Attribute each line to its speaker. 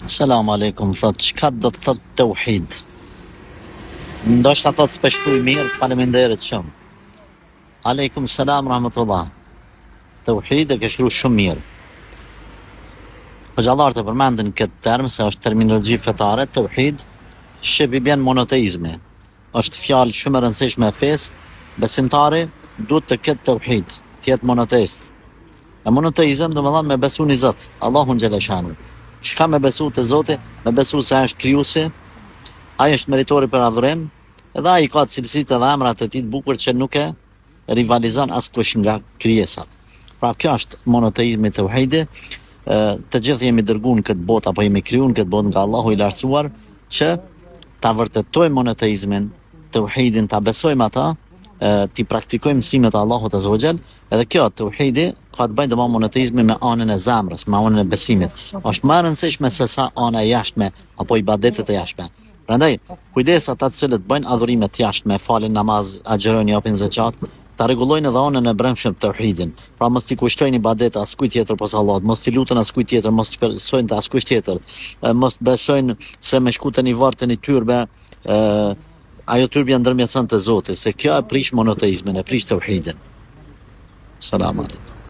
Speaker 1: Selam aleikum, thot, çka do të thot të uhid? Ndoshta thot s'peshtuj mirë, faleminderit shumë. Aleikum selam rahmetullah. Të uhid e ke shkruar shumë mirë. Hoxhallarët e përmendin këtë term se është terminologji fetare, të uhid, shqip i bjen monoteizmi. Është fjalë shumë e rëndësishme e fesë, besimtari duhet të ketë të uhid, të jetë monoteist. E monoteizëm do të thonë me besu në Zot, Allahun xhaleshanu. Çka me besu te Zoti, me besu se ai është krijuesi, ai është meritori për adhurim, edhe ai ka cilësitë dhe emrat e tij të bukur që nuk e rivalizon askush nga krijesat. Pra kjo është monoteizmi të uhidi. Të gjithë jemi dërguar në këtë botë apo jemi krijuar në këtë botë nga Allahu i lartësuar që ta vërtetojmë monoteizmin, të uhidin, ta besojmë ata, ti praktikojmë mësimet e Allahut azza wa xal, edhe kjo të uhidi ka të bëjë me monoteizmi me anën e zemrës, me anën e besimit. Është më e rëndësishme se sa ana e jashtme apo ibadetet e jashtme. Prandaj, kujdes ata të cilët bëjnë adhurime të jashtme, falin namaz, agjerojnë, japin zakat, ta rregullojnë edhe anën e brendshme të tauhidin. Pra mos t'i kushtojnë ibadet askujt tjetër posa Allahut, mos t'i lutën askujt tjetër, mos t'i besojnë te askush tjetër, mos besojnë se me shkutën i vartën i tyrbe, ajo tyrbja ndërmjetëson te Zoti, se kjo e prish monoteizmin, e prish tauhidin. Selam aleikum.